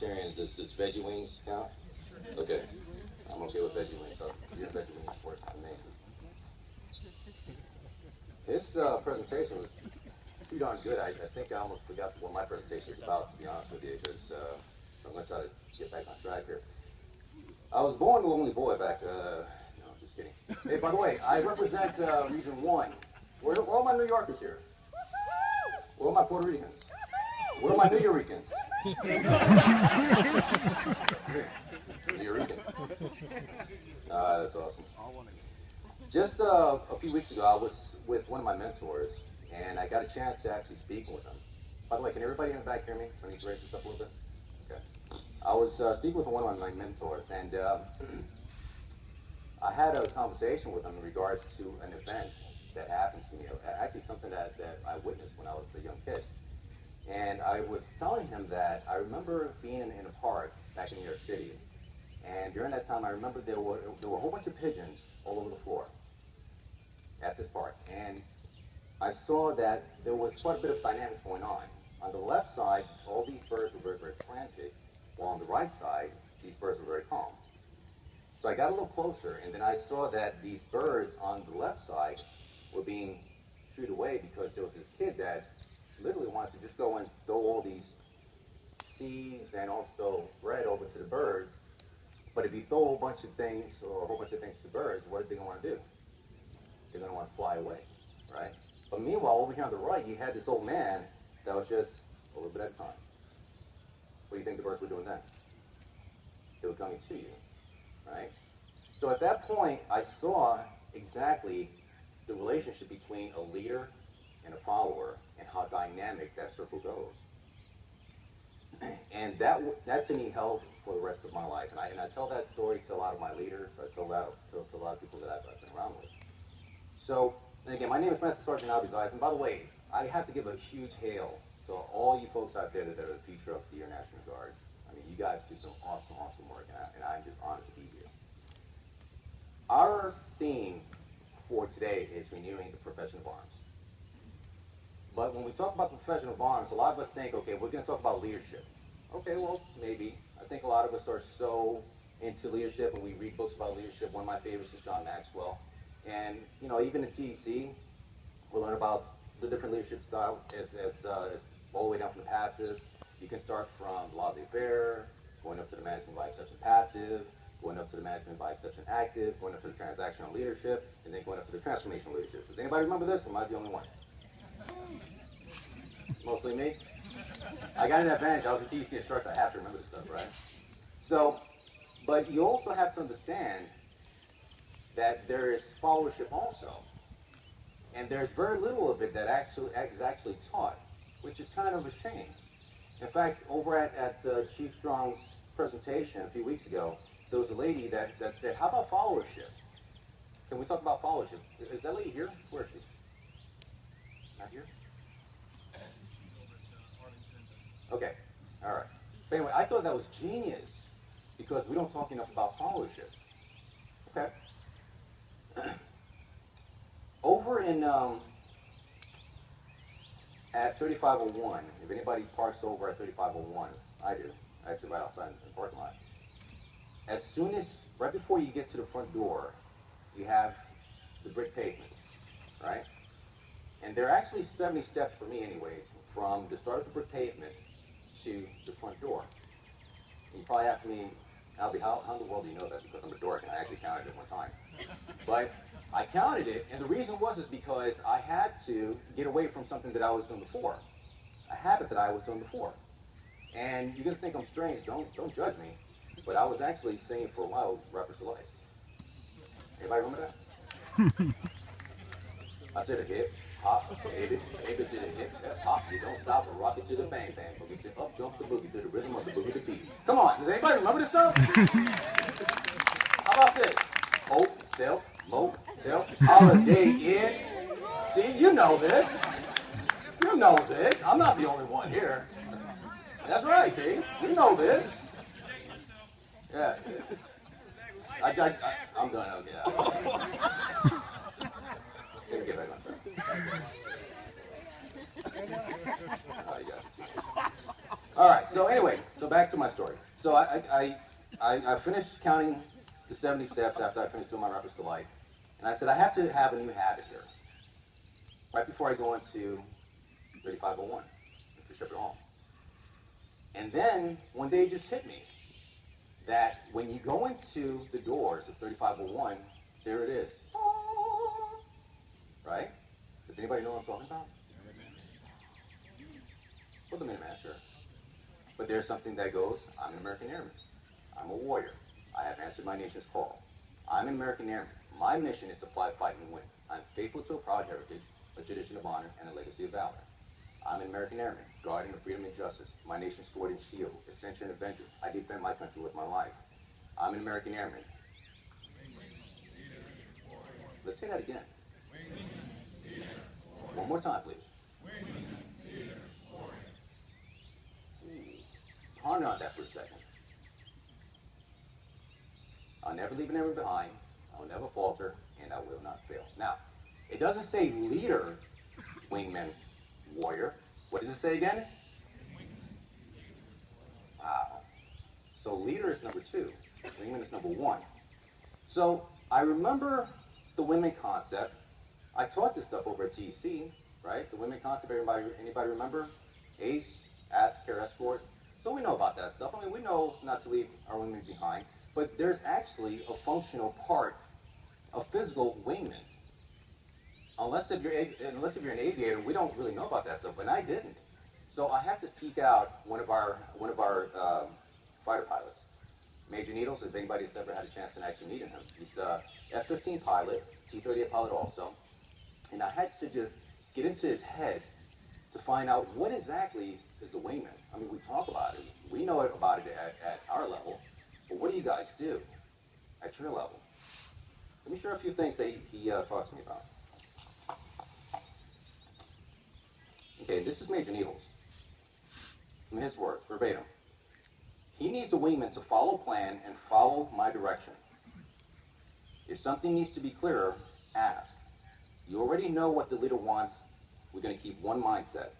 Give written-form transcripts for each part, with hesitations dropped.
vegetarian. Does veggie wings count? Okay. I'm okay with veggie wings. So your veggie wings works for me. His presentation was too darn good. I think I almost forgot what my presentation is about, to be honest with you, because I'm going to try to get back on track here. I was born a lonely boy back, no, I'm just kidding. Hey, by the way, I represent Region 1. Where are all my New Yorkers here? Where are my Puerto Ricans? Where are my New Yorkers? New Yorker. That's awesome. Just a few weeks ago, I was with one of my mentors, and I got a chance to actually speak with him. By the way, can everybody in the back hear me? I need to raise this up a little bit. Okay. I was speaking with one of my mentors, and I had a conversation with him in regards to an event that happened to me. Actually, something that I witnessed when I was a young kid. And I was telling him that I remember being in a park back in New York City. And during that time, I remember there were a whole bunch of pigeons all over the floor at this park. And I saw that there was quite a bit of dynamics going on. On the left side, all these birds were very, very frantic, while on the right side, these birds were very calm. So I got a little closer, and then I saw that these birds on the left side were being shooed away because there was this kid that literally wanted to just go and throw all these seeds and also bread over to the birds. But if you throw a whole bunch of things to birds, what are they going to want to do? They're going to want to fly away, right? But meanwhile, over here on the right, you had this old man that was just a little bit at a time. What do you think the birds were doing then? They were coming to you, right? So at that point, I saw exactly the relationship between a leader and a follower and how dynamic that circle goes. And that to me held for the rest of my life. And I tell that story to a lot of my leaders. I tell that to a lot of people that I've been around with. So, and again, my name is Master Sergeant Albie Zayas. And by the way, I have to give a huge hail to all you folks out there that are the future of the Air National Guard. I mean, you guys do some awesome, awesome work, and I'm just honored to be here. Our theme for today is renewing the profession of arms. But when we talk about the profession of arms, a lot of us think, okay, we're going to talk about leadership. Okay, well, maybe. I think a lot of us are so into leadership, and we read books about leadership. One of my favorites is John Maxwell. And, you know, even in TEC, we'll learn about the different leadership styles as all the way down from the passive. You can start from laissez-faire, going up to the management by exception passive, going up to the management by exception active, going up to the transactional leadership, and then going up to the transformational leadership. Does anybody remember this, or am I the only one? Mostly me? I got an advantage. I was a TEC instructor. I have to remember this stuff, right? So, but you also have to understand that there is followership also. And there's very little of it that is actually taught, which is kind of a shame. In fact, over at Chief Strong's presentation a few weeks ago, there was a lady that said, how about followership? Can we talk about followership? Is that lady here? Where is she? Not here? Okay, all right. But anyway, I thought that was genius because we don't talk enough about followership. Okay. Over in at 3501, if anybody parks over at 3501, I do. Actually, right outside the parking lot. As soon as, right before you get to the front door, you have the brick pavement, right? And there are actually 70 steps for me anyways, from the start of the brick pavement to the front door. And you probably ask me, Albie, how in the world do you know that? Because I'm a dork and I actually counted it one time. But I counted it, and the reason was because I had to get away from something that I was doing before. A habit that I was doing before. And you're going to think I'm strange, don't judge me. But I was actually singing for a while, Rappers Delight. Anybody remember that? I said a hip, hop, baby to the hip, hop, you don't stop or rock it to the bang bang. Boogie sit up, jump the boogie to the rhythm of the boogie to beat. Come on, does anybody remember this stuff? How about this? Hotel, motel, holiday inn. See, you know this. You know this. I'm not the only one here. That's right, see? You know this. Yeah. I'm done. Okay. Gonna get back on track. Oh, you guys are too All right, so anyway, so back to my story. So I finished counting the 70 steps after I finished doing my Reference to Life. And I said, I have to have a new habit here. Right before I go into 3501, to ship it home. And then one day it just hit me that when you go into the doors of 3501, there it is. Right? Does anybody know what I'm talking about? Well, the Minuteman, sure. But there's something that goes, I'm an American Airman. I'm a warrior. I have answered my nation's call. I'm an American Airman. My mission is to fly, fight, and win. I'm faithful to a proud heritage, a tradition of honor, and a legacy of valor. I'm an American Airman, guardian of freedom and justice, my nation's sword and shield, ascension and avenger. I defend my country with my life. I'm an American Airman. Let's say that again. One more time, please. Ponder on that for a second. I'll never leave an airman behind. I'll never falter, and I will not fail. Now, it doesn't say leader, wingman, warrior. What does it say again? Wow. So leader is number 2. Wingman is number 1. So I remember the wingman concept. I taught this stuff over at TEC, right? The wingman concept, anybody remember? ACE, Ask, Care, Escort. So we know about that stuff. I mean, we know not to leave our wingmen behind, but there's actually a functional part of physical wingman. Unless if you're an aviator, we don't really know about that stuff, and I didn't. So I had to seek out one of our fighter pilots, Major Needles. If anybody's ever had a chance to actually meet him, he's a F-15 pilot, T-38 pilot also, and I had to just get into his head to find out what exactly is a wingman. I mean, we talk about it, we know about it at our level, but what do you guys do at your level? Let me share a few things that he talked to me about. Okay, this is Major Needles. From his words, verbatim. He needs a wingman to follow plan and follow my direction. If something needs to be clearer, ask. You already know what the leader wants. We're going to keep one mindset.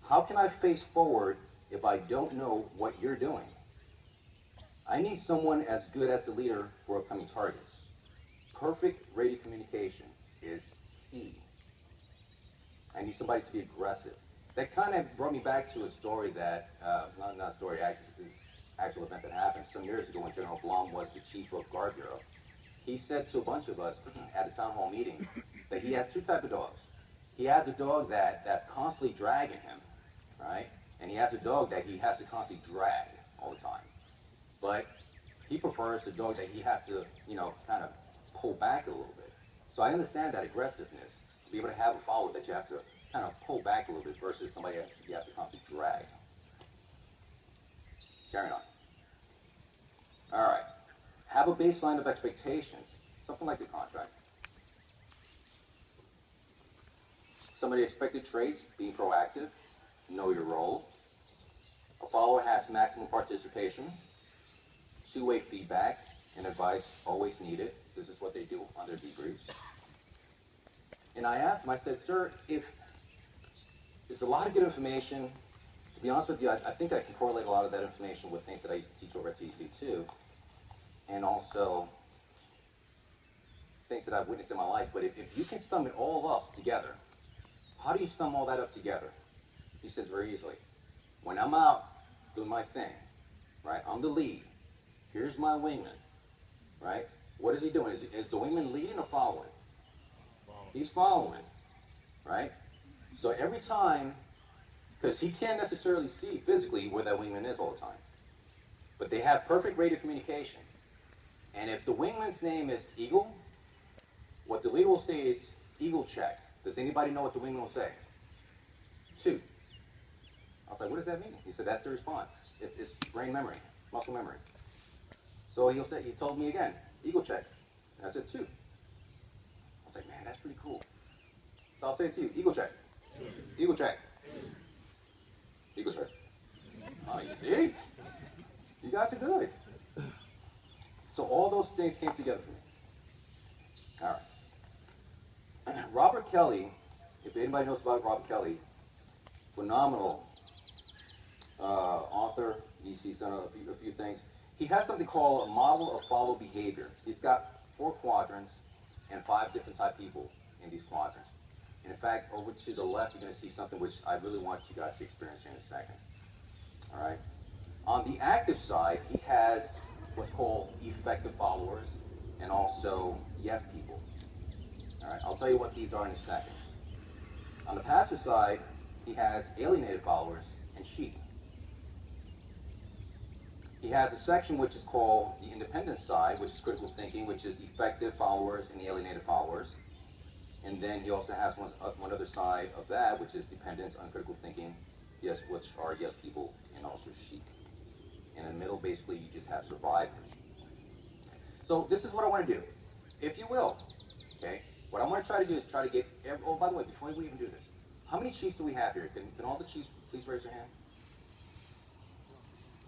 How can I face forward if I don't know what you're doing? I need someone as good as the leader for upcoming targets. Perfect radio communication is key. I need somebody to be aggressive. That kind of brought me back to a story that, not a story, actual event that happened some years ago when General Blum was the chief of Guard Bureau. He said to a bunch of us at a town hall meeting that he has 2 types of dogs. He has a dog that's constantly dragging him, right? And he has a dog that he has to constantly drag all the time. But he prefers the dog that he has to, kind of pull back a little bit. So I understand that aggressiveness, to be able to have a follower that you have to kind of pull back a little bit versus somebody that you have to constantly drag. Carrying on. All right. Have a baseline of expectations, something like the contract. Some of the expected traits, being proactive, know your role. A follower has maximum participation, 2-way feedback, and advice always needed. This is what they do on their debriefs. And I asked him, I said, sir, if it's a lot of good information, to be honest with you, I think I can correlate a lot of that information with things that I used to teach over at TC too, and also things that I've witnessed in my life. But if you can sum it all up together, how do you sum all that up together? He says very easily. When I'm out doing my thing, right, I'm the lead. Here's my wingman, right? What is he doing? Is the wingman leading or following? He's following, right? So every time, because he can't necessarily see physically where that wingman is all the time, but they have perfect radio communication. And if the wingman's name is Eagle, what the leader will say is Eagle check. Does anybody know what the wingman will say? 2. I was like, what does that mean? He said, that's the response. It's brain memory, muscle memory. So he told me again, Eagle check. And I said 2. I was like, man, that's pretty cool. So I'll say it to you, Eagle check. Eagle check. Eagle check. Oh, you see? You guys are good. So all those things came together for me. All right. Robert Kelly, if anybody knows about Robert Kelly, phenomenal author. He's done a few things. He has something called a model of follow behavior. He's got 4 quadrants and 5 different type people in these quadrants. And in fact, over to the left, you're going to see something which I really want you guys to experience here in a second. All right. On the active side, he has what's called effective followers and also yes people. All right. I'll tell you what these are in a second. On the passive side, he has alienated followers and sheep. He has a section which is called the independent side, which is critical thinking, which is effective followers and the alienated followers. And then he also has one other side of that, which is dependence on critical thinking, yes, which are yes people and also sheep. And in the middle, basically, you just have survivors. So this is what I want to do, if you will. Okay. What I want to try to do is try to get. Oh, by the way, before we even do this, how many chiefs do we have here? Can all the chiefs please raise their hand?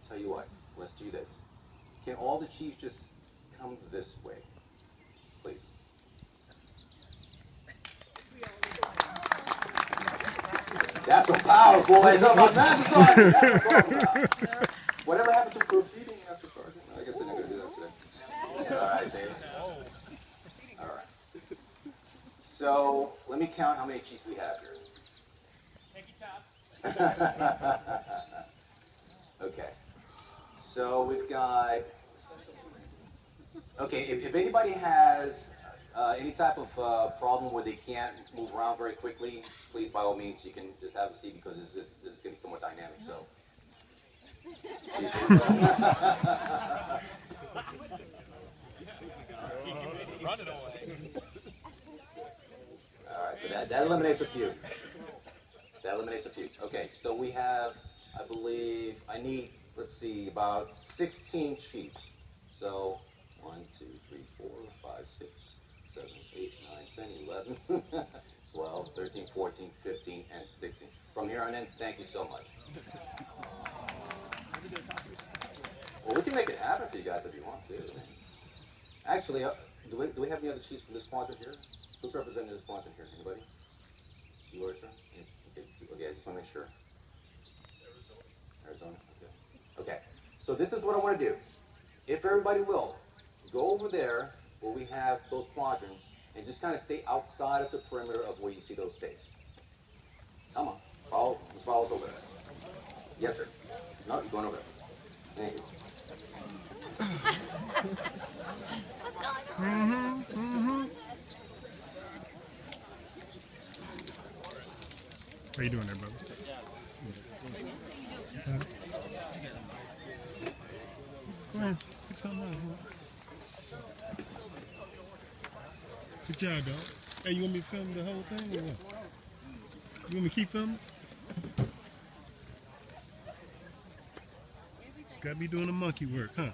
Tell you what. Let's do this. Can all the chiefs just come this way, please? That's some power, boys. Master Sergeant. That's what I'm talking about. Whatever happened to proceeding, Master Sergeant? I guess they're not going to do that today. All right, Dave. All right. So let me count how many chiefs we have here. Take your time. Okay. So we've got, okay, if anybody has any type of problem where they can't move around very quickly, please, by all means, you can just have a seat because this is going to be somewhat dynamic, so. All right, so that eliminates a few. That eliminates a few. Okay, so we have, I believe, I need, let's see, about 16 chiefs. So 1, 2, 3, 4, 5, 6, 7, 8, 9, 10, 11, 12, 13, 14, 15, and 16. From here on in, thank you so much. Well, we can make it happen for you guys if you want to. Actually, do we have any other chiefs from this quadrant here? Who's representing this quadrant here? Anybody? You are, sir? Okay, I just want to make sure. Arizona? Okay, so this is what I want to do. If everybody will, go over there where we have those quadrants and just kind of stay outside of the perimeter of where you see those stakes. Come on, just follow us over there. Yes, sir. No, you're going over there. Thank you. What's going on? How you doing there, brother? Go ahead, pick something out. Good job, dog. Hey, you want me to film the whole thing or what? You want me to keep filming? Just gotta be doing the monkey work, huh?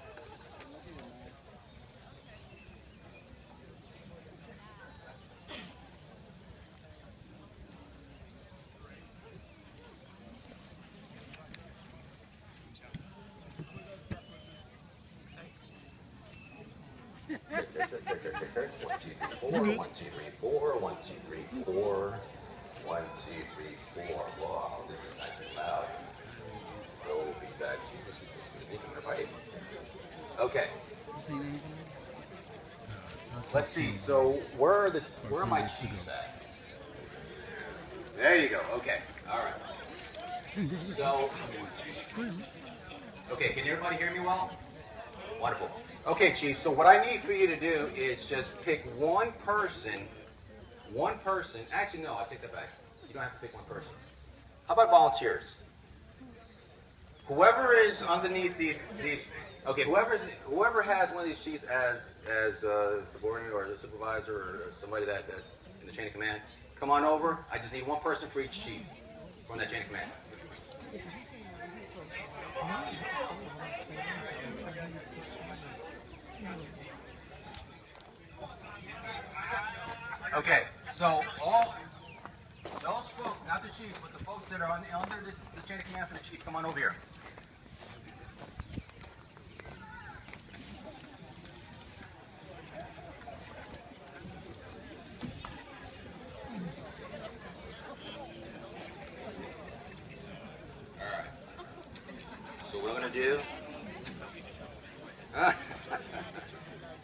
Check. 1, 2, 3, 4. 1, 2, 3, 4. 1, 2, 3, 4. Wow, this is nice and loud. Go be back. Right. Okay. Let's see. So where are my chiefs at? There you go. Okay. All right. So, okay. Can everybody hear me well? Wonderful. Okay, Chief, so what I need for you to do is just pick one person, actually no, I take that back. You don't have to pick one person. How about volunteers? Whoever is underneath these okay, whoever has one of these chiefs as a subordinate or a supervisor or somebody that's in the chain of command, come on over. I just need one person for each chief from that chain of command. Okay, so all those folks, not the chiefs, but the folks that are under the chain of command for the chief, come on over here. All right. I'm going to do,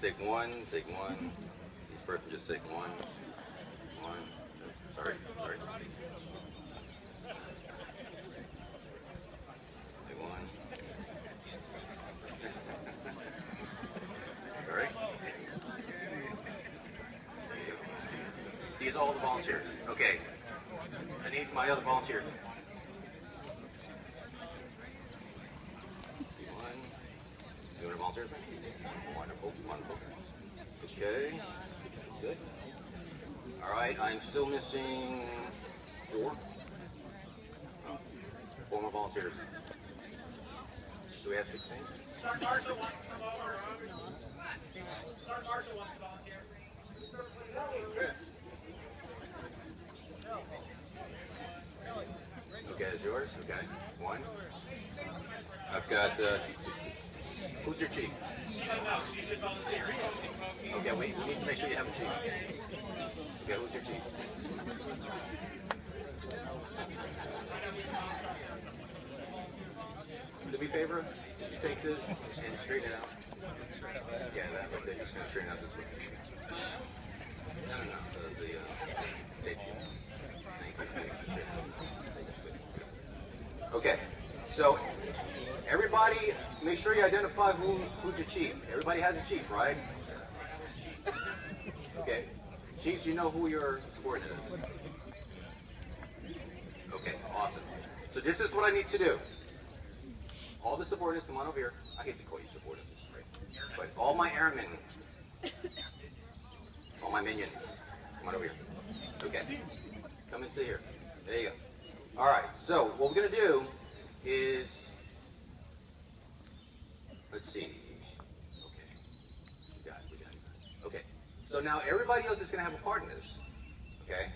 take one. Each person just take one. Sorry. Take one. All right. These are all the volunteers. Okay. I need my other volunteers. One. You want to volunteer? Wonderful. Okay. Good. All right. I'm still missing 4. 4 more volunteers. Do we have 16? Sergeant Marshall wants to come over. Sergeant Marshall wants to volunteer. Okay, it's yours? Okay. 1. I've got, who's your chief? No, she's just volunteering. Okay, we need to make sure you have a chief. Okay, who's your chief? Do me a favor, you take this and straighten it out. Yeah, they're just going to straighten out this way. No, the tape. Thank you. Okay, so everybody, make sure you identify who's your chief. Everybody has a chief, right? Okay, chiefs, you know who your subordinate is. Okay, awesome. So this is what I need to do. All the subordinates, come on over here. I hate to call you subordinates, right? But all my airmen, all my minions, come on over here. Okay, come and sit here. There you go. All right, so what we're going to do is, let's see. Okay, we got it. Okay, so now everybody else is going to have a part in this. Okay,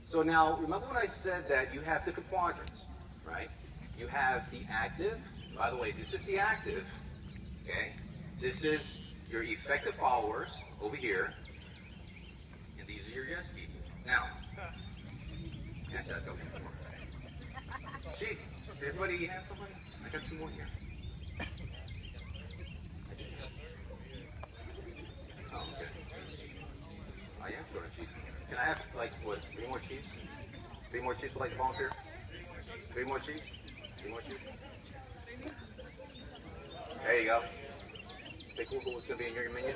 so now remember when I said that you have different quadrants, right? You have the active. By the way, this is the active, okay? This is your effective followers over here, and these are your yes people. Now, catch that, go for more. Chief, everybody has somebody? I got 2 more here. Oh, okay. I am short of chiefs. Can I have, like, what, 3 more chiefs? 3 more chiefs would like to volunteer? 3 more chiefs? 3 more chiefs? There you go. Take a look at what's going to be in your minion.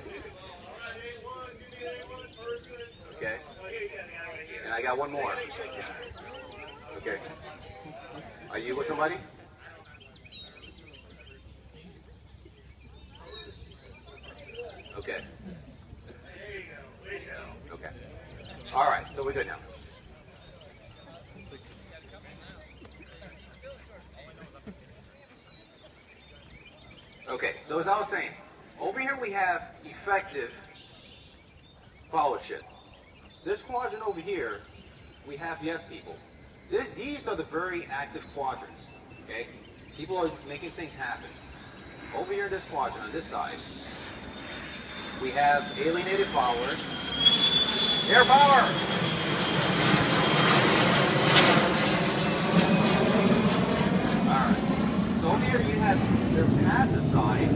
Okay. And I got 1 more. Okay. Are you with somebody? Okay. Okay. All right, so we're good now. Okay, so as I was saying, over here we have effective followership. This quadrant over here, we have yes people. These are the very active quadrants, okay? People are making things happen. Over here in this quadrant, on this side, we have alienated followers. Air power! Alright, so over here you have the passive side,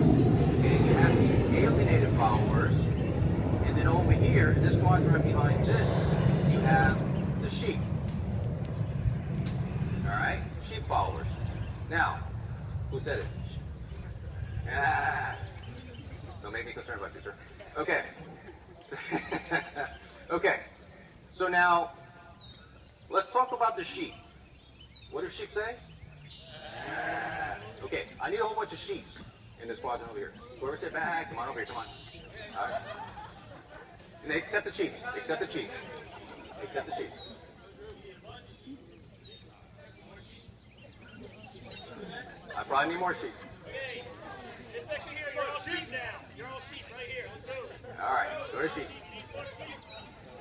okay, you have the alienated followers, and then over here, in this quadrant behind this, you have the sheep. Alright, sheep followers. Now, who said it? Don't make me concerned about you, sir. Okay. Okay, so now, let's talk about the sheep. What does sheep say? Okay, I need a whole bunch of sheep in this quadrant over here. Whoever sit back, come on over here, come on. All right. And they accept the chiefs. Accept the chiefs. Accept the chiefs. I probably need more sheep. Okay, this section here, you're all sheep now. You're all sheep right here. Let's go. All right, go to sheep. Come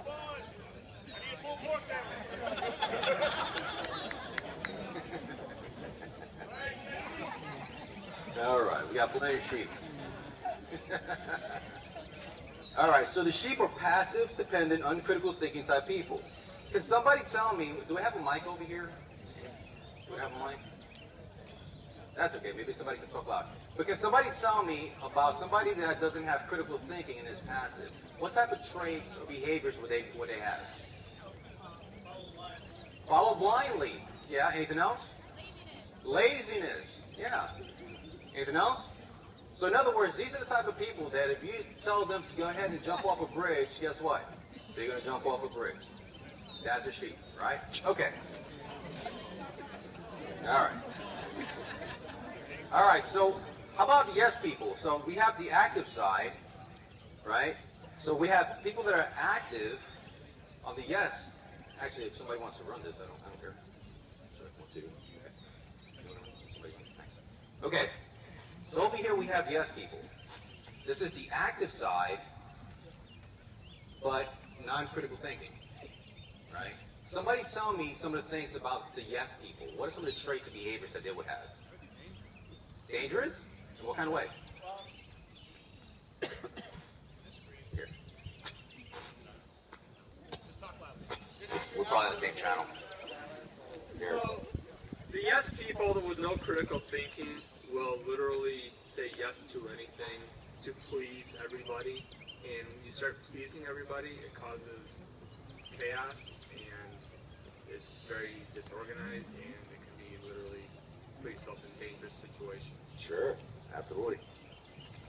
on. I need a full pork sandwich. All right, we got plenty of sheep. All right, so the sheep are passive, dependent, uncritical thinking type people. Can somebody tell me, do I have a mic over here? Do I have a mic? That's okay. Maybe somebody can talk loud. But can somebody tell me about somebody that doesn't have critical thinking and is passive? What type of traits or behaviors would they have? Follow blindly. Yeah. Anything else? Laziness. Yeah. Anything else? So in other words, these are the type of people that if you tell them to go ahead and jump off a bridge, guess what? They're going to jump off a bridge. That's a sheep, right? Okay. All right. All right, so how about the yes people? So we have the active side, right? So we have people that are active on the yes. Actually, if somebody wants to run this, I don't care. Sure, I want to. Okay. So over here we have yes people. This is the active side, but non-critical thinking, right? Somebody tell me some of the things about the yes people. What are some of the traits and behaviors that they would have? Dangerous? In what kind of way? Here. We're probably on the same channel. Here. So, the yes people with no critical thinking will literally say yes to anything to please everybody. And when you start pleasing everybody, it causes chaos, and it's very disorganized, and it can be literally put yourself in dangerous situations. Sure, absolutely.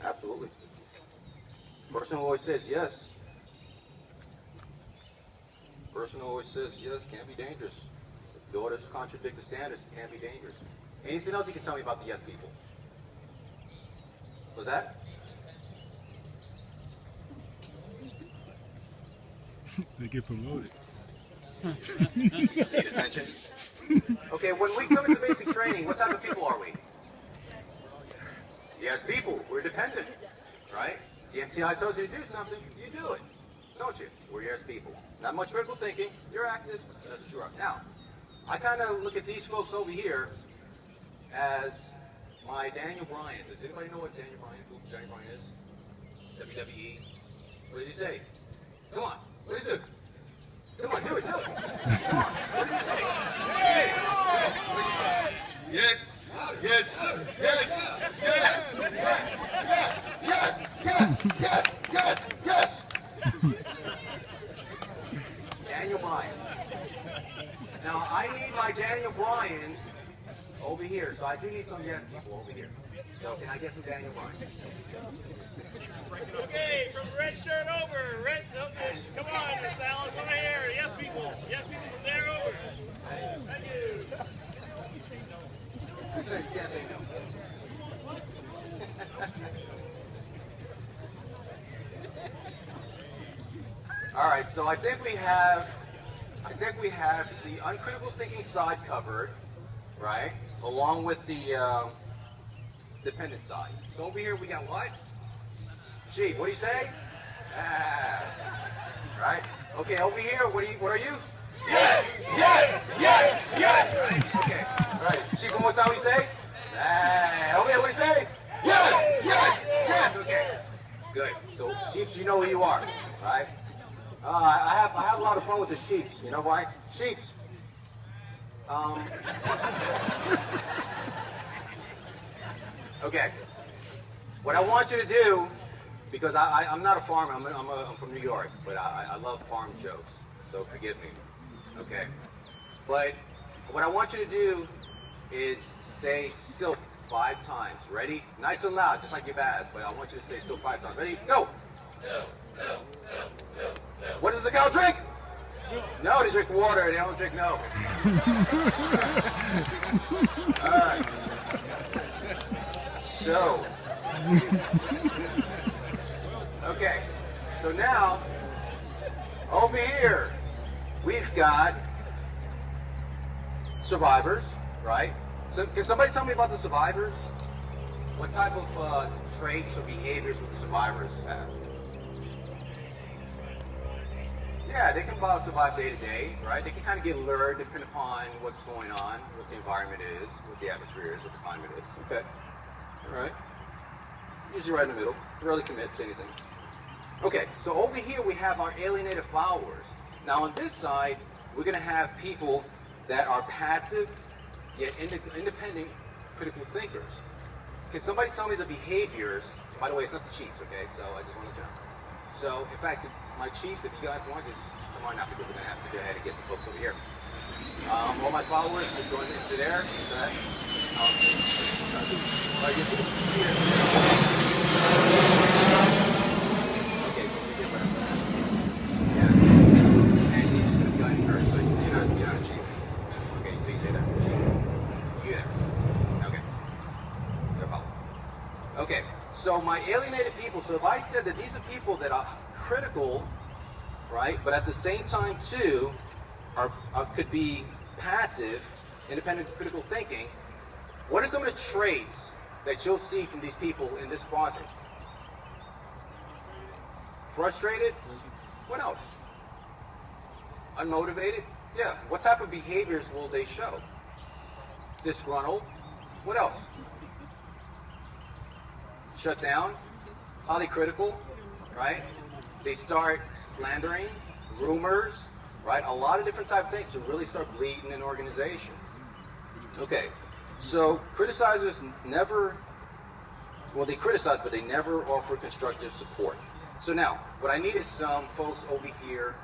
Absolutely. Person who always says yes. Person who always says yes can't be dangerous. If the orders contradict the standards, it can't be dangerous. Anything else you can tell me about the yes people? What's that? They get promoted. Need attention? Okay, when we come into basic training, what type of people are we? Yes, people. We're dependent, right? The MTI tells you to do something, you do it, don't you? We're yes people. Not much critical thinking. You're active. That's what you are. Now, I kind of look at these folks over here as my Daniel Bryan. Does anybody know what Daniel Bryan is? WWE. What did he say? Come on. What did he do? Come on, do it, do it. Come on. What did he say? Yes, yes, yes, yes, yes, yes, yes, yes. Daniel Bryan. Now, I need my Daniel Bryans over here, so I do need some yes people over here. So can I get some Daniel Bryan? Okay, from the red shirt over. Come on, Miss Alice, over here. Yes, people. Yes, people from there over. Thank you. Can't say no. All right, so I think we have the uncritical thinking side covered, right? Along with the dependent side. So over here we got what? Sheep. What do you say? Ah. Right? Okay, over here, what are you? Yes! Yes! Yes! Yes! Right? Okay. Right. Sheep, one more time, what do you say? Ah. Over here, what do you say? Yes! Yes! Yes! Okay. Good. So, sheeps, you know who you are, right? I have a lot of fun with the sheeps. You know why? Sheeps. Okay. What I want you to do, because I'm not a farmer, I'm from New York, but I love farm jokes, so forgive me. Okay. But what I want you to do is say silk 5 times. Ready? Nice and loud, just like your bass, but I want you to say silk 5 times. Ready? Go! Silk, silk, silk, silk, silk. What does the cow drink? No, they drink water, they don't drink milk. All right. So, okay, so now, over here, we've got survivors, right? So can somebody tell me about the survivors? What type of traits or behaviors would the survivors have? Yeah, they can survive day to day, right? They can kind of get lured depending upon what's going on, what the environment is, what the atmosphere is, what the climate is. Okay, all right. Usually right in the middle. Rarely commit to anything. Okay, so over here we have our alienated followers. Now on this side, we're going to have people that are passive, yet independent, critical thinkers. Can somebody tell me the behaviors? By the way, it's not the Chiefs, okay? So I just want to jump. So, in fact, my Chiefs, if you guys want, just come on out because we're going to have to go ahead and get some folks over here. All my followers, just go into there, into that. Okay, so we get rid of that. Yeah. And you're just going to be going first, so you're not a Chief. Okay, so you say that. Chief. You there. Okay. You're following. Okay, so my alienated people, so if I said that these are people that are critical, right, but at the same time too, could be passive, independent critical thinking, what are some of the traits that you'll see from these people in this quadrant? Frustrated? What else? Unmotivated? Yeah. What type of behaviors will they show? Disgruntled? What else? Shut down? Highly critical? Right? They start slandering, rumors, right? A lot of different type of things to really start bleeding an organization. Okay, so criticizers never, well, they criticize, but they never offer constructive support. So now, what I need is some folks over here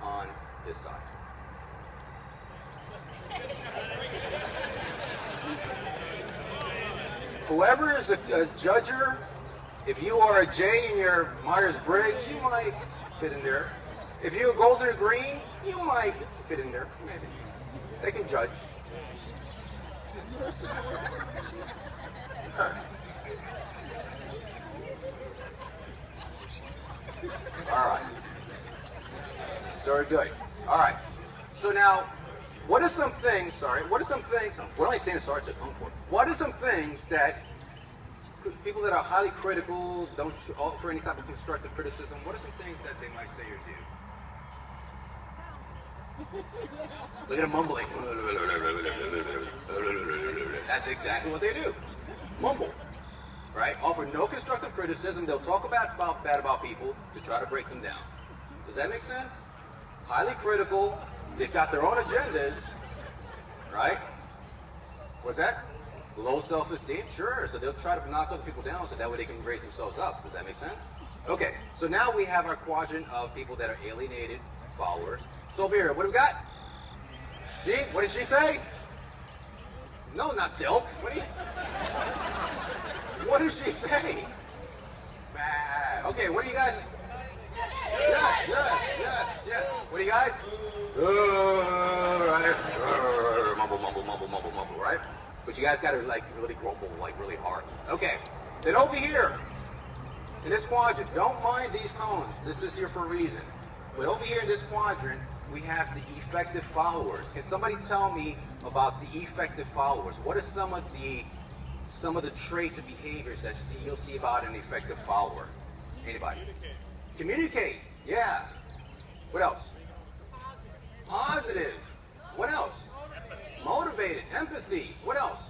on this side. Whoever is a judger, if you are a J in your Myers-Briggs, you might fit in there. If you're golden or green, you might fit in there. Maybe. They can judge. All right. So good. All right. So now, what are some things, what am I saying sorry to come for? What are some things that people that are highly critical, don't offer any type of constructive criticism, what are some things that they might say or do? Look at them mumbling. That's exactly what they do. Mumble. Right? Offer no constructive criticism. They'll talk bad about people to try to break them down. Does that make sense? Highly critical. They've got their own agendas. Right? What's that? Low self-esteem? Sure. So they'll try to knock other people down so that way they can raise themselves up. Does that make sense? Okay. So now we have our quadrant of people that are alienated followers. So over here, what do we got? She? What did she say? No, not Silk. What did she say? Okay, what do you guys? Yes. What do you guys? Right. Mumble, right? But you guys got to like really grumble, like really hard. Okay. Then over here, in this quadrant, don't mind these tones. This is here for a reason. But over here in this quadrant, we have the effective followers. Can somebody tell me about the effective followers? What are some of the traits and behaviors that you'll see about an effective follower? Anybody? Communicate. Yeah. What else? Positive. What else? Motivated. Empathy. What else?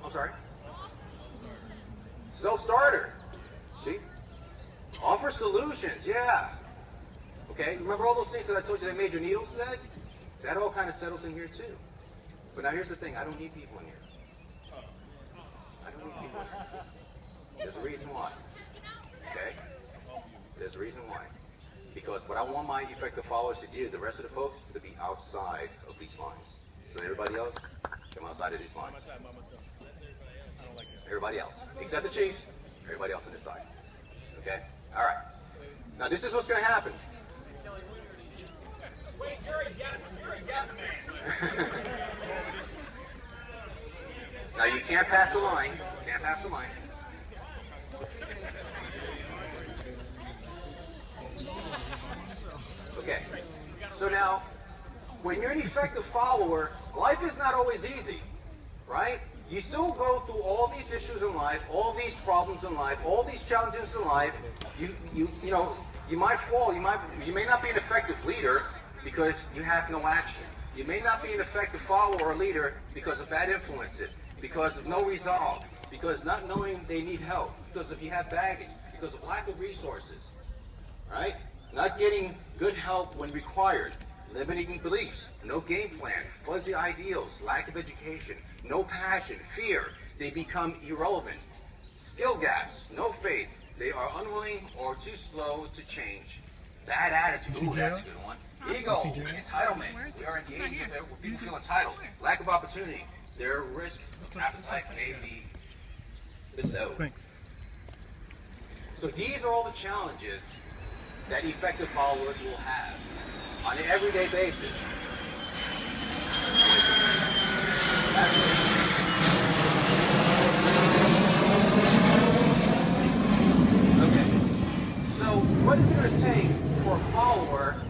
I'm sorry. Self-starter. See? Offer solutions. Yeah. Okay, remember all those things that I told you that made your needles sag? That all kind of settles in here too. But now here's the thing, I don't need people in here. I don't need people in here. There's a reason why. Okay? There's a reason why. Because what I want my effective followers to do, the rest of the folks, to be outside of these lines. So everybody else, come outside of these lines. Everybody else. Except the Chiefs, everybody else on this side. Okay? Alright. Now this is what's going to happen. Wait, you're a yes man. Now you can't pass the line. Can't pass the line. Okay. So now, when you're an effective follower, life is not always easy, right? You still go through all these issues in life, all these problems in life, all these challenges in life. You might fall. You may not be an effective leader because you have no action. You may not be an effective follower or leader because of bad influences, because of no resolve, because not knowing they need help, because if you have baggage, because of lack of resources, right? Not getting good help when required. limiting beliefs, no game plan, fuzzy ideals, lack of education, no passion, fear. They become irrelevant. Skill gaps, no faith. They are unwilling or too slow to change. Bad attitude. Ooh, that's a good one. Ego, entitlement. We are in the age of where people feel entitled. Lack of opportunity. Their risk appetite may be below. Thanks. So these are all the challenges that effective followers will have on an everyday basis. Okay. So what is it going to take for a follower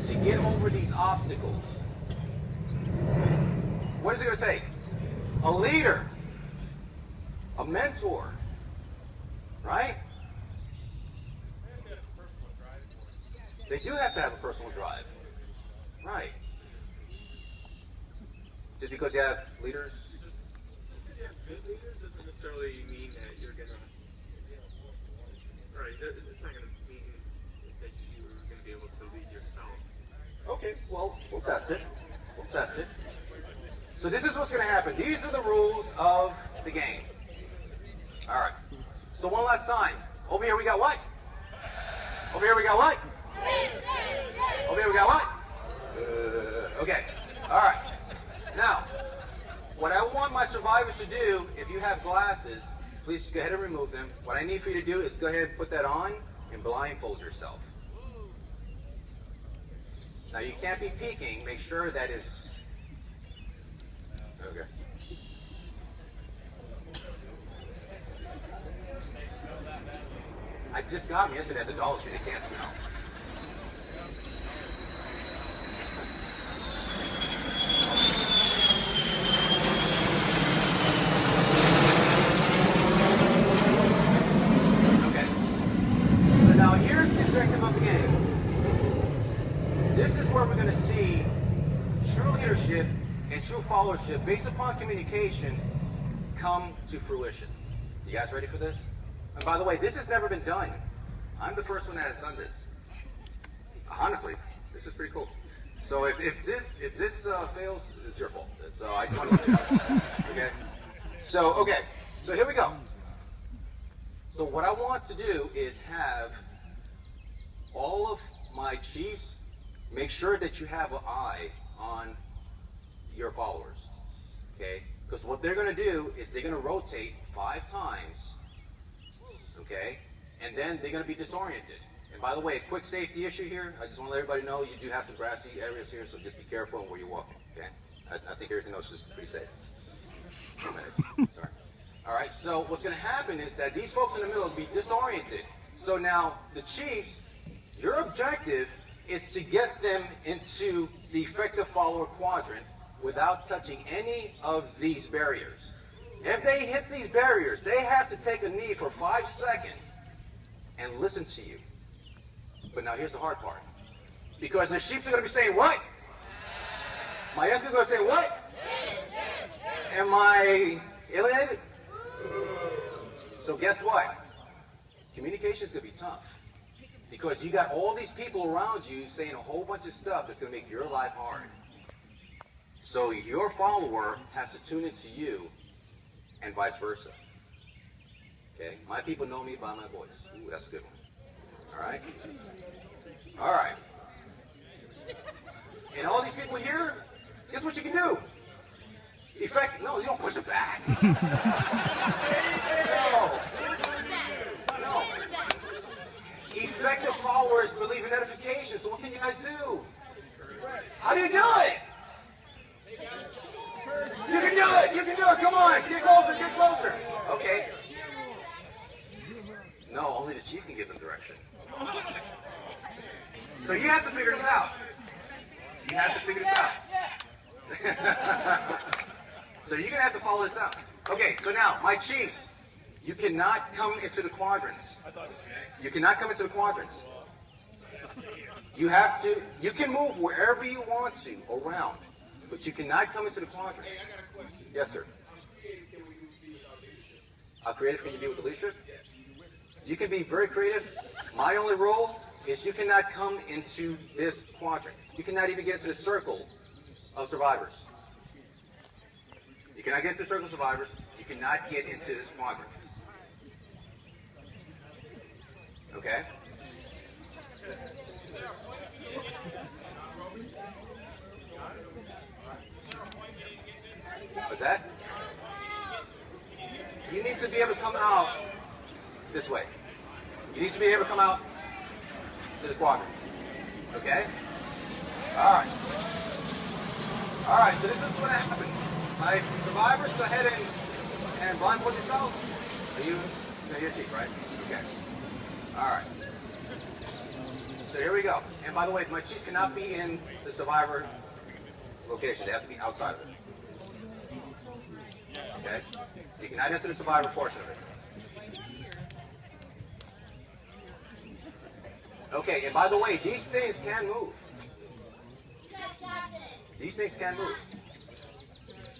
to get over these obstacles? What is it going to take? A leader, a mentor, right? They do have to have a personal drive, right? Just because you have leaders? Just because you have good leaders doesn't necessarily mean that you're gonna, right, it's not gonna mean that you're gonna be able to lead yourself. Okay, well, we'll test it. We'll test it. So this is what's gonna happen. These are the rules of the game. All right. So one last time. Over here we got what? Over here we got what? Over here we got what? Okay. All right. Now, what I want my survivors to do, if you have glasses, please go ahead and remove them. What I need for you to do is go ahead and put that on and blindfold yourself. Now you can't be peeking. Make sure that is okay. I just got them yesterday at the Dollar Tree. They can't smell. Okay. So now here's the objective of the game. This is where we're going to see true leadership and true followership based upon communication come to fruition. You guys ready for this? And by the way, this has never been done. I'm the first one that has done this. Honestly, this is pretty cool. So if this fails, it's your fault. So I just want to let you know. Okay. So here we go. So what I want to do is have all of my chiefs make sure that you have an eye on your followers. Okay. Because what they're going to do is they're going to rotate 5 times. Okay, and then they're going to be disoriented. And by the way, a quick safety issue here. I just want to let everybody know you do have some grassy areas here, so just be careful where you're walking. Okay, I think everything else is pretty safe. 2 minutes. Sorry. All right. So what's going to happen is that these folks in the middle will be disoriented. So now the chiefs, your objective is to get them into the effective follower quadrant without touching any of these barriers. If they hit these barriers, they have to take a knee for 5 seconds and listen to you. But now here's the hard part. Because the sheep are going to be saying, what? My yes is going to say, what? Am I alienated? So guess what? Communication is going to be tough. Because you got all these people around you saying a whole bunch of stuff that's going to make your life hard. So your follower has to tune into you and vice versa. Okay? My people know me by my voice. Ooh, that's a good one. All right? All right. And all these people here, guess what you can do? No, you don't push it back. No. Effective followers believe in edification, so what can you guys do? How do you do it? You can do it! You can do it! Come on! Get closer! Get closer! Okay. No, only the chief can give them direction. So you have to figure this out. You have to figure this out. So you're going to have to follow this out. Okay, so now, my chiefs, you cannot come into the quadrants. You cannot come into the quadrants. You have to, you can move wherever you want to around. But you cannot come into the quadrants. Hey, I got a question. Yes, sir. How creative can we be without leadership? How creative can you be with the leadership? Yes. You can be very creative. My only rule is you cannot come into this quadrant. You cannot even get into the circle of survivors. You cannot get into the circle of survivors. You cannot get into this quadrant. Okay? What's that? You need to be able to come out this way. You need to be able to come out to the quadrant. Okay? Alright. Alright, so this is what happened. Right? Survivors, go ahead and blindfold yourself. Are you? No, you're cheap, right? Okay. Alright. So here we go. And by the way, my cheats cannot be in the survivor location. They have to be outside of it. Okay? You cannot enter the survivor portion of it. Okay, and by the way, these things can move. These things can move.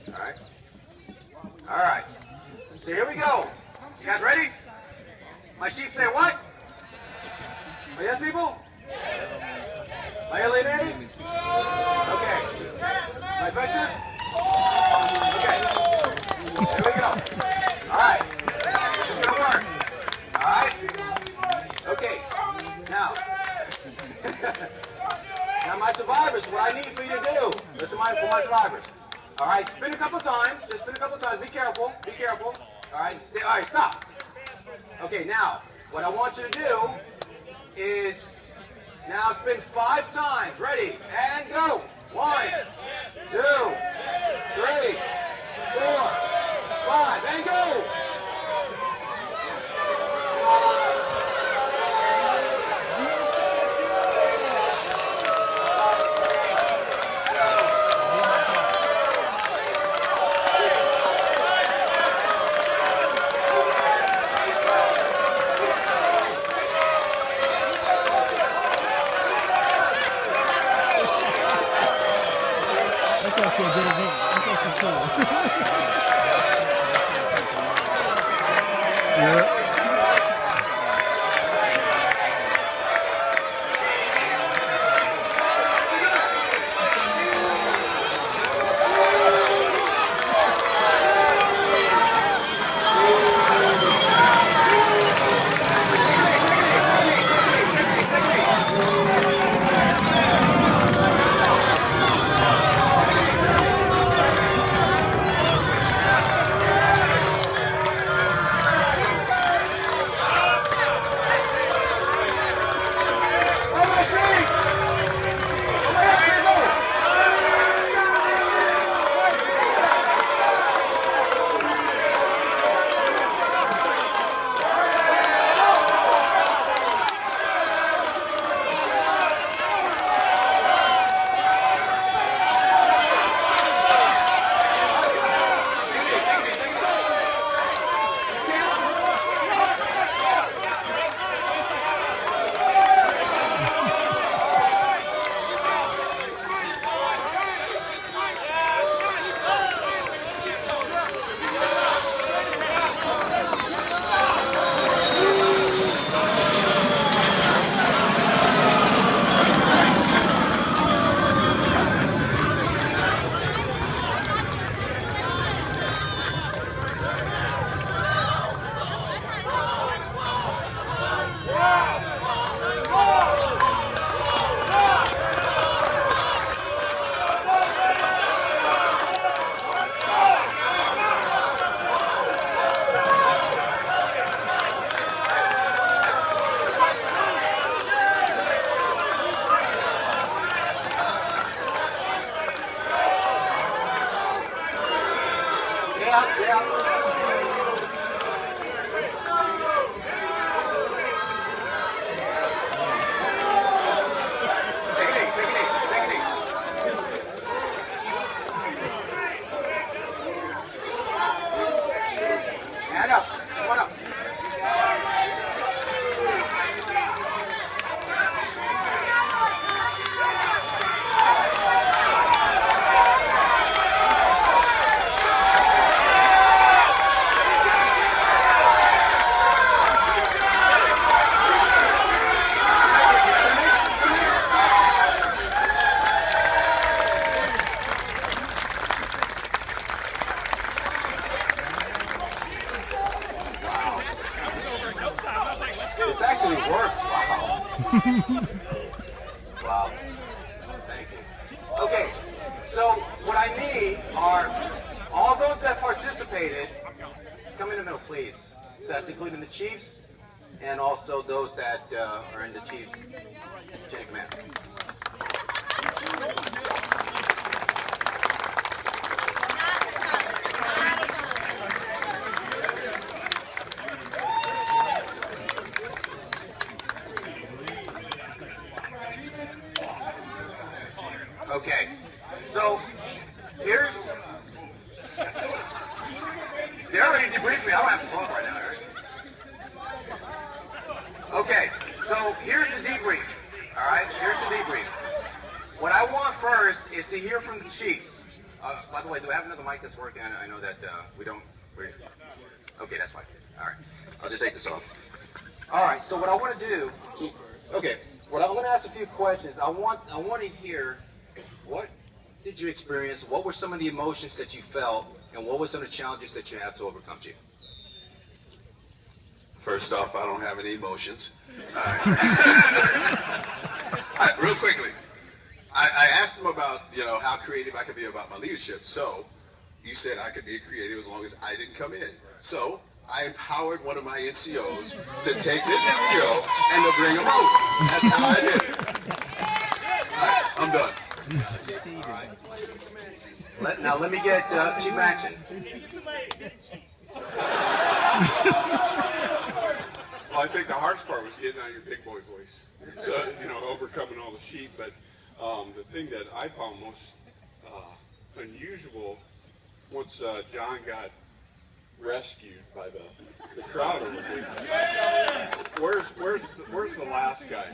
Alright? Alright. So here we go. You guys ready? My sheep say what? Oh, yes, people? My LA names? Okay. My vectors? Okay. Here we go. Alright. This is gonna work. Alright? Okay. Now. Now my survivors, what I need for you to do, listen for my survivors. Alright, spin a couple times. Just spin a couple times. Be careful. Be careful. Alright, alright, stop. Okay, now, what I want you to do is now spin 5 times. Ready? And go. 1, 2, 3, 4, 5, and go. Wow. Thank you. Okay, so what I need are all those that participated, come in the middle, please. That's including the chiefs and also those that are in the chiefs chain of command. Okay, so here's, they're already debriefing me. I don't have to talk right now, Eric. Okay, so here's the debrief. All right, here's the debrief. What I want first is to hear from the chiefs. By the way, do I have another mic that's working? I know that we don't. Okay, that's fine. All right, I'll just take this off. All right, so what I want to do. Okay, I'm going to ask a few questions. I want to hear. What did you experience? What were some of the emotions that you felt? And what were some of the challenges that you had to overcome, Chief? First off, I don't have any emotions. Real quickly, I asked him about, how creative I could be about my leadership. So you said I could be creative as long as I didn't come in. So I empowered one of my NCOs to take this NCO and to bring him over. That's how I did it. All right, I'm done. All right. Now let me get Chief Maxon. Well, I think the hardest part was getting out your big boy voice. So, overcoming all the sheep. But the thing that I found most unusual, once John got rescued by the crowd over there. Where's the last guy?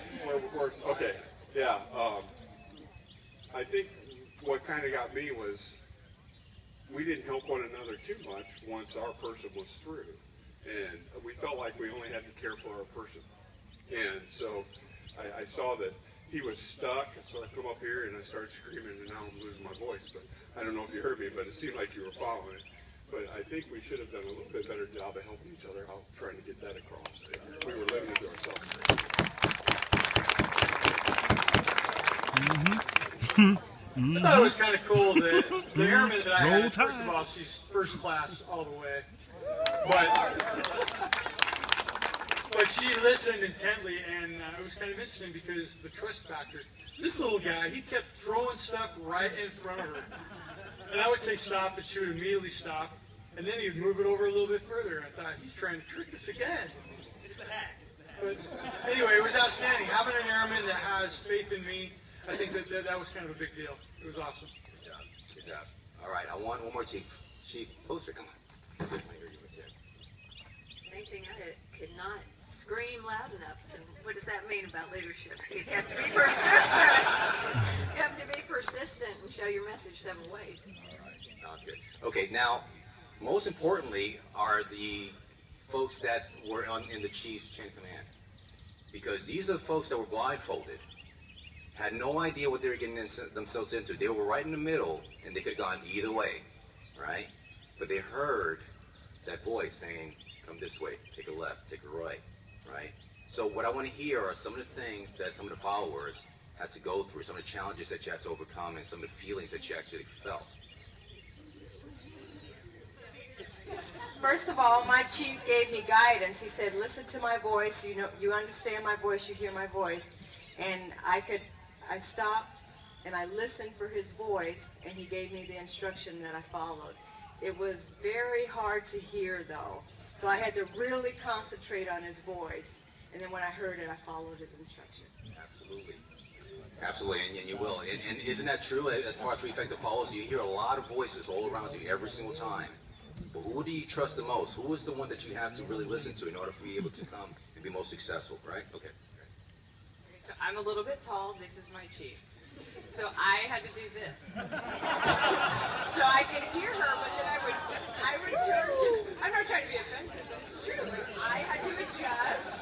Okay, yeah. I think what kind of got me was we didn't help one another too much once our person was through. And we felt like we only had to care for our person. And so I saw that he was stuck, so I come up here and I started screaming, and now I'm losing my voice. But I don't know if you heard me, but it seemed like you were following it. But I think we should have done a little bit better job of helping each other out, trying to get that across. We were limited to ourselves. I thought it was kind of cool that the airman that I had, first of all, she's first class all the way. But she listened intently, and it was kind of interesting because the trust factor. This little guy, he kept throwing stuff right in front of her. And I would say stop, and she would immediately stop. And then he'd move it over a little bit further. I thought, he's trying to trick us again. It's the hack. But anyway, it was outstanding. Having an airman that has faith in me, I think that was kind of a big deal. It was awesome. Good job. Good job. All right, I want one more Chief. Chief Poster, come on. Main thing I could not scream loud enough. So what does that mean about leadership? You have to be persistent. You have to be persistent and show your message 7 ways. All right, sounds good. Okay, now, most importantly are the folks that were in the Chief's chain of command. Because these are the folks that were blindfolded, had no idea what they were getting themselves into. They were right in the middle, and they could have gone either way, right? But they heard that voice saying, come this way, take a left, take a right, right? So what I want to hear are some of the things that some of the followers had to go through, some of the challenges that you had to overcome, and some of the feelings that you actually felt. First of all, my chief gave me guidance. He said, listen to my voice, you understand my voice, you hear my voice. And I stopped and I listened for his voice, and he gave me the instruction that I followed. It was very hard to hear though. So I had to really concentrate on his voice. And then when I heard it, I followed his instruction. Absolutely. Absolutely, and you will. And isn't that true as far as for effective followers? You hear a lot of voices all around you every single time. But who do you trust the most? Who is the one that you have to really listen to in order for you able to come and be most successful, right? Okay. So I'm a little bit tall. This is my chief. So I had to do this. So I could hear her, but then I would turn to, I'm not trying to be offensive, but it's true. Like, I had to adjust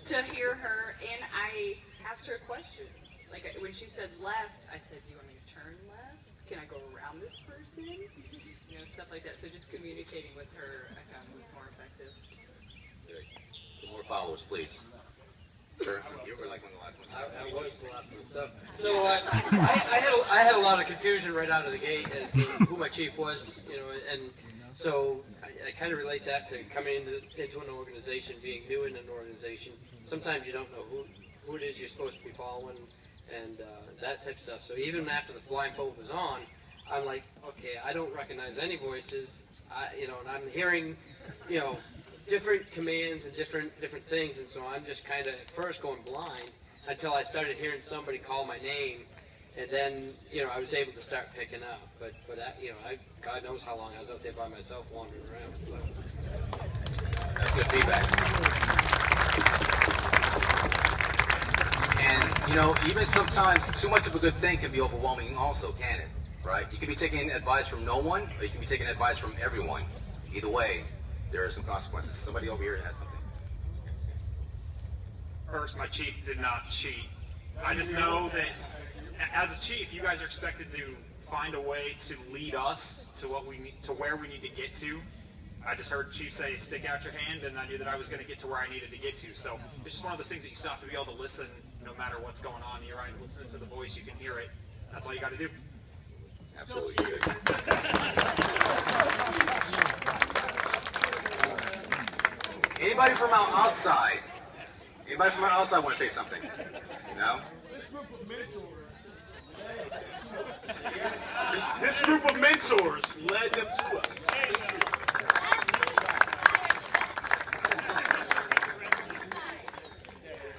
to hear her, and I asked her questions. Like when she said left, I said, do you want me to turn left? Can I go around this person? You know, stuff like that. So just communicating with her, I found was more effective. Good. Some more followers, please. Sure. You were like one of the last ones. I was the last one. So I had a lot of confusion right out of the gate as to who my chief was, you know, and so I kind of relate that to coming into an organization, being new in an organization. Sometimes you don't know who it is you're supposed to be following, and that type of stuff. So even after the blindfold was on, I'm like, okay, I don't recognize any voices, you know, and I'm hearing, you know, different commands and different things, and so I'm just kind of at first going blind until I started hearing somebody call my name, and then, you know, I was able to start picking up. But you know, God knows how long I was out there by myself wandering around. So that's good feedback. And you know, even sometimes too much of a good thing can be overwhelming also, can it? Right? You can be taking advice from no one, or you can be taking advice from everyone. Either way, there are some consequences. Somebody over here had something. First, my chief did not cheat. I just know that as a chief, you guys are expected to find a way to lead us to what we need, to where we need to get to. I just heard Chief say, "Stick out your hand," and I knew that I was going to get to where I needed to get to. So it's just one of those things that you still have to be able to listen, no matter what's going on. You're right, listening to the voice, you can hear it. That's all you got to do. Absolutely good. Anybody from outside? Anybody from outside want to say something? No? This group of mentors led them to us.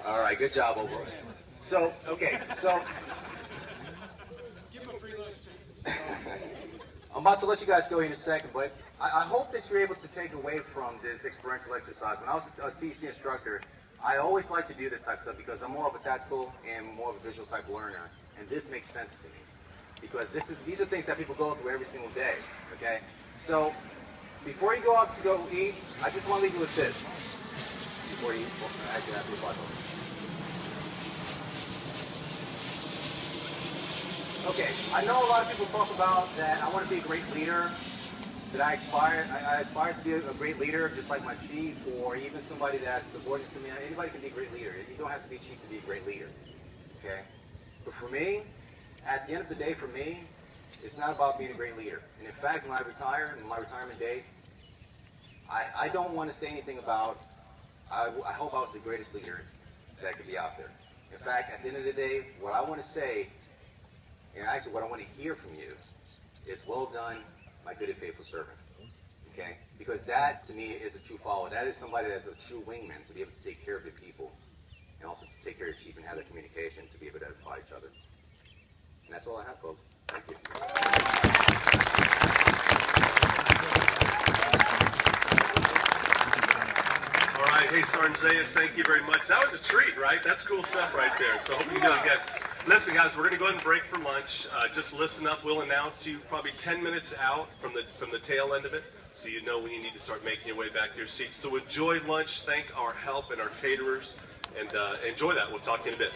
All right, good job overall. So, okay, so I'm about to let you guys go here in a second, but I hope that you're able to take away from this experiential exercise. When I was a TC instructor, I always like to do this type of stuff because I'm more of a tactical and more of a visual type learner, and this makes sense to me because these are things that people go through every single day. Okay, so before you go out to go eat, I just want to leave you with this. Before you actually have to watch over. Okay, I know a lot of people talk about that I want to be a great leader, that I aspire to be a great leader, just like my chief, or even somebody that's subordinate to me. Anybody can be a great leader. You don't have to be chief to be a great leader, okay? But for me, at the end of the day, for me, it's not about being a great leader. And in fact, when I retire, in my retirement day, I don't want to say anything about, I hope I was the greatest leader that could be out there. In fact, at the end of the day, what I want to say, and actually what I want to hear from you, is well done, my good and faithful servant. Okay? Because that, to me, is a true follower. That is somebody that's a true wingman, to be able to take care of the people, and also to take care of the chief and have that communication, to be able to edify each other. And that's all I have, folks. Thank you. All right, hey, Sergeant Zayas, thank you very much. That was a treat, right? That's cool stuff right there. So hope you do it again. Listen, guys, we're going to go ahead and break for lunch. Just listen up. We'll announce you probably 10 minutes out from the tail end of it, so you know when you need to start making your way back to your seats. So enjoy lunch. Thank our help and our caterers, and enjoy that. We'll talk to you in a bit.